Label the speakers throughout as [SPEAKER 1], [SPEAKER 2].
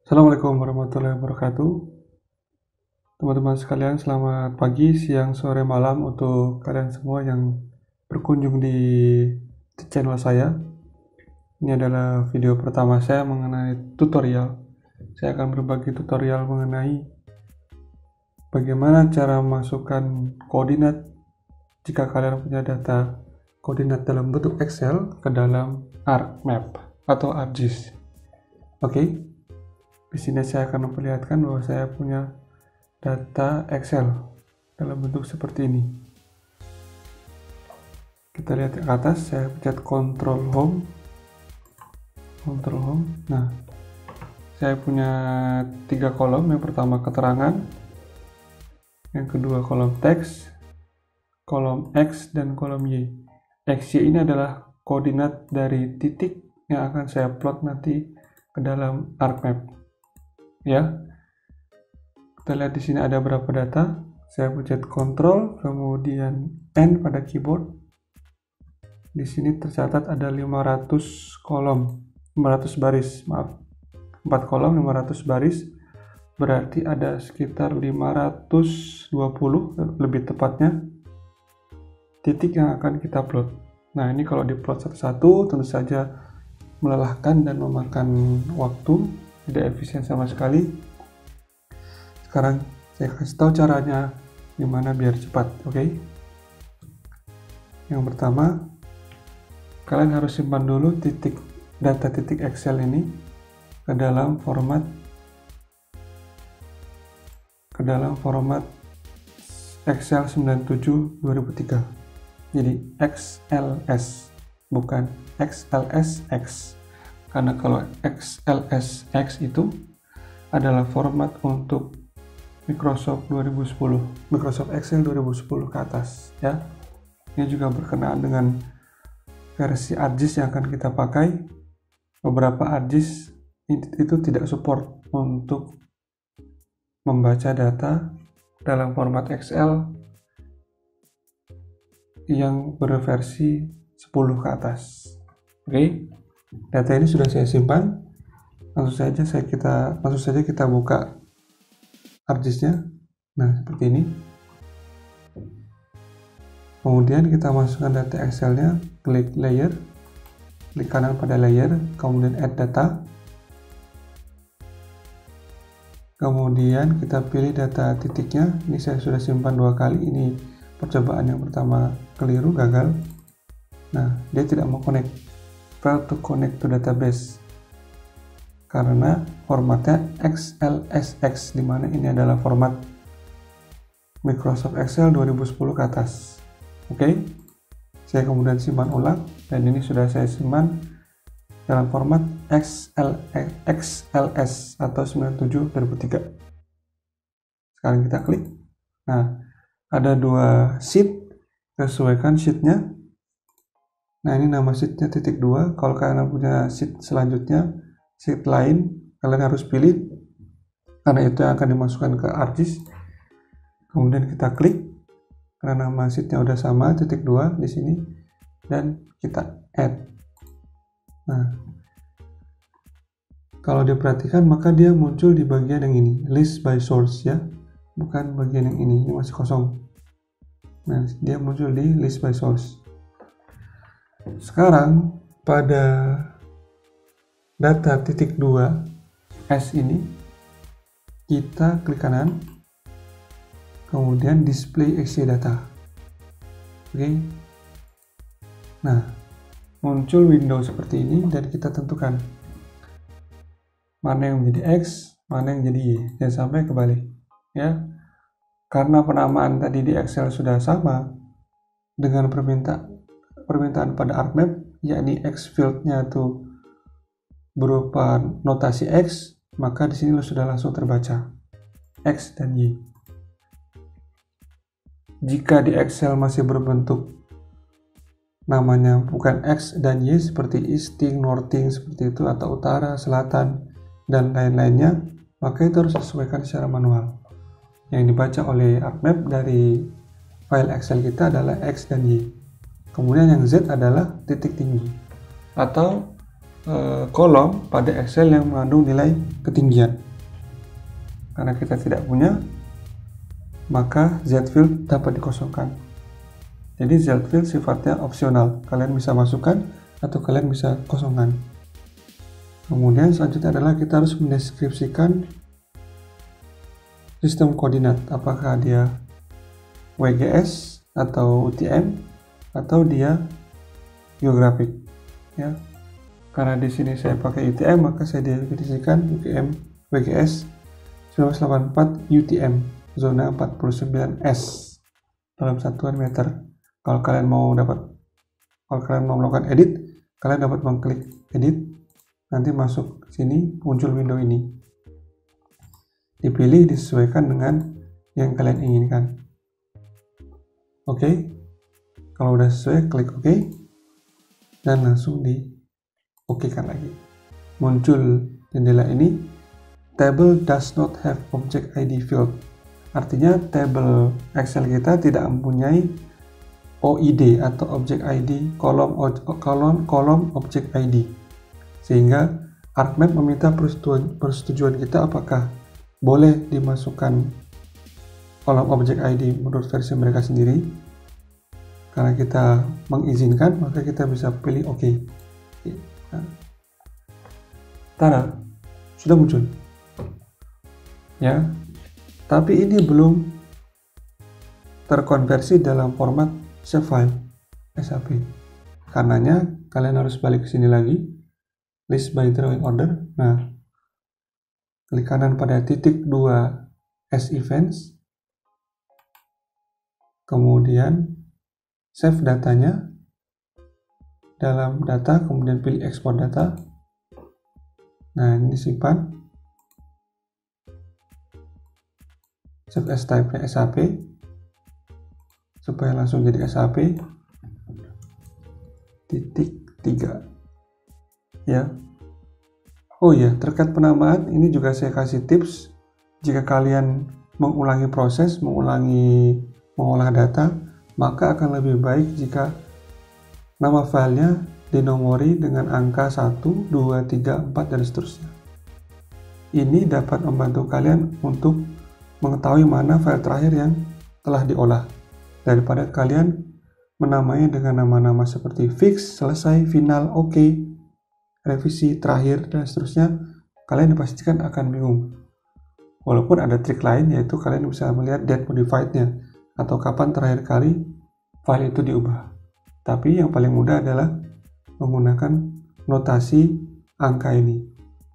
[SPEAKER 1] Assalamualaikum warahmatullahi wabarakatuh. Teman-teman sekalian, selamat pagi, siang, sore, malam untuk kalian semua yang berkunjung di channel saya. Ini adalah video pertama saya mengenai tutorial. Saya akan berbagi tutorial mengenai bagaimana cara memasukkan koordinat jika kalian punya data koordinat dalam bentuk Excel ke dalam ArcMap atau ArcGIS. Oke. Di sini saya akan memperlihatkan bahwa saya punya data Excel dalam bentuk seperti ini. Kita lihat ke atas, saya pencet Ctrl Home. Nah, saya punya 3 kolom. Yang pertama keterangan, yang kedua kolom teks, kolom X, dan kolom Y. X, Y ini adalah koordinat dari titik yang akan saya plot nanti ke dalam ArcMap. Ya, kita lihat di sini ada berapa data. Saya pencet Ctrl kemudian N pada keyboard. Di sini tercatat ada 500 baris, 4 kolom 500 baris, berarti ada sekitar 520 lebih tepatnya titik yang akan kita plot. Nah, ini kalau diplot satu-satu tentu saja melelahkan dan memakan waktu, tidak efisien sama sekali. Sekarang saya kasih tahu caranya gimana biar cepat, oke? Yang pertama, kalian harus simpan dulu data titik Excel ini ke dalam format Excel 97 2003. Jadi XLS, bukan XLSX. Karena kalau XLSX itu adalah format untuk Microsoft Excel 2010 ke atas, ya. Ini juga berkenaan dengan versi ArcGIS yang akan kita pakai. Beberapa ArcGIS itu tidak support untuk membaca data dalam format Excel yang berversi 10 ke atas. Oke. Data ini sudah saya simpan. Langsung saja kita buka ArcGIS-nya. Nah, seperti ini. Kemudian kita masukkan data Excel-nya, klik layer, klik kanan pada layer, kemudian add data. Kemudian kita pilih data titiknya. Ini saya sudah simpan 2 kali. Ini percobaan yang pertama keliru, gagal. Nah, dia tidak mau connect. Fail to connect to database karena formatnya XLSX, di mana ini adalah format Microsoft Excel 2010 ke atas. Oke. Saya kemudian simpan ulang dan ini sudah saya simpan dalam format XLS atau 97 2003. Sekarang kita klik. Nah, ada 2 sheet, sesuaikan sheetnya. Nah, ini nama sheetnya .2. Kalau kalian punya sheet selanjutnya, sheet lain, kalian harus pilih karena itu yang akan dimasukkan ke ArcGIS. Kemudian kita klik karena nama sheetnya udah sama, .2 di sini, dan kita add. Nah, kalau diperhatikan maka dia muncul di bagian yang ini, list by source, ya, bukan bagian yang ini masih kosong. Nah, dia muncul di list by source. Sekarang pada data .2 S ini kita klik kanan, kemudian display XY data. Oke. Nah, muncul window seperti ini dan kita tentukan mana yang menjadi X, mana yang jadi Y. Jangan sampai kebalik, ya. Karena penamaan tadi di Excel sudah sama dengan permintaan pada ArcMap, yakni X field-nya itu berupa notasi X, maka di sini sudah langsung terbaca X dan Y. Jika di Excel masih berbentuk namanya bukan X dan Y seperti easting, northing seperti itu, atau utara, selatan, dan lain-lainnya, maka itu harus disesuaikan secara manual. Yang dibaca oleh ArcMap dari file Excel kita adalah X dan Y. Kemudian yang Z adalah titik tinggi atau kolom pada Excel yang mengandung nilai ketinggian. Karena kita tidak punya, maka Z-field dapat dikosongkan. Jadi Z-field sifatnya opsional, kalian bisa masukkan atau kalian bisa kosongkan. Kemudian selanjutnya adalah kita harus mendeskripsikan sistem koordinat, apakah dia WGS atau UTM atau dia geografik, ya. Karena di sini saya pakai UTM, maka saya definisikan UTM WGS 1984 UTM zona 49S dalam satuan meter. Kalau kalian mau melakukan edit, kalian dapat mengklik edit, nanti masuk sini muncul window ini. Dipilih disesuaikan dengan yang kalian inginkan. Oke. Kalau udah sesuai, klik OK dan langsung di OK kan lagi. Muncul jendela ini, table does not have object ID field. Artinya table Excel kita tidak mempunyai OID atau object ID, kolom object ID. Sehingga ArcMap meminta persetujuan kita apakah boleh dimasukkan kolom object ID menurut versi mereka sendiri. Karena kita mengizinkan, maka kita bisa pilih OK. Tada, sudah muncul. Ya, tapi ini belum terkonversi dalam format save file SAP. Karenanya kalian harus balik ke sini lagi, list by drawing order. Nah, klik kanan pada titik 2 as events, kemudian save datanya dalam data, kemudian pilih export data. Nah, ini simpan, save as type-nya SAP supaya langsung jadi SAP titik 3, ya. Oh iya, terkait penamaan ini juga saya kasih tips. Jika kalian mengulangi proses, mengolah data, maka akan lebih baik jika nama filenya dinomori dengan angka 1, 2, 3, 4, dan seterusnya. Ini dapat membantu kalian untuk mengetahui mana file terakhir yang telah diolah, daripada kalian menamainya dengan nama-nama seperti fix, selesai, final, OK, revisi, terakhir, dan seterusnya. Kalian dipastikan akan bingung. Walaupun ada trik lain, yaitu kalian bisa melihat date modified-nya atau kapan terakhir kali file itu diubah. Tapi yang paling mudah adalah menggunakan notasi angka ini.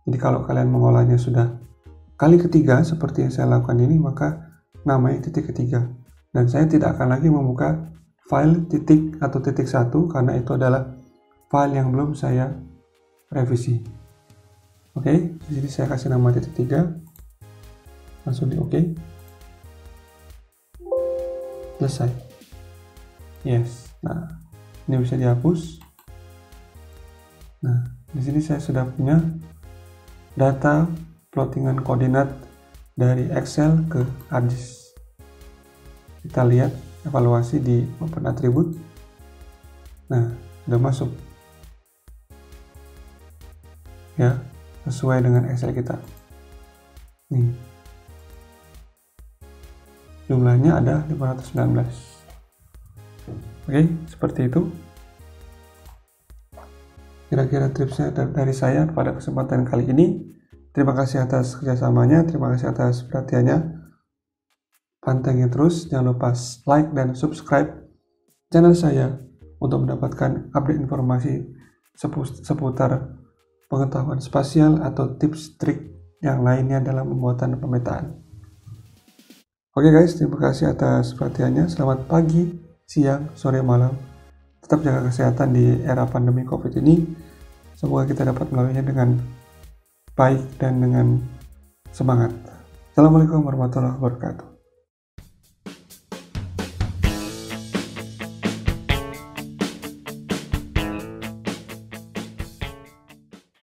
[SPEAKER 1] Jadi kalau kalian mengolahnya sudah kali ketiga seperti yang saya lakukan ini, maka namanya titik ketiga. Dan saya tidak akan lagi membuka file titik atau titik 1 karena itu adalah file yang belum saya revisi. Oke, jadi saya kasih nama titik 3, langsung di OK. Selesai. Yes. Nah, ini bisa dihapus. Nah, di sini saya sudah punya data plottingan koordinat dari Excel ke ArcGIS. Kita lihat evaluasi di Open Attribute. Nah, sudah masuk. Ya, sesuai dengan Excel kita. Nih. Jumlahnya ada 519. Oke, seperti itu. Kira-kira tipsnya dari saya pada kesempatan kali ini. Terima kasih atas kerjasamanya, terima kasih atas perhatiannya. Pantengin terus, jangan lupa like dan subscribe channel saya untuk mendapatkan update informasi seputar pengetahuan spasial atau tips trik yang lainnya dalam pembuatan pemetaan. Oke guys, terima kasih atas perhatiannya. Selamat pagi, siang, sore, malam. Tetap jaga kesehatan di era pandemi COVID ini. Semoga kita dapat melaluinya dengan baik dan dengan semangat. Assalamualaikum warahmatullahi wabarakatuh.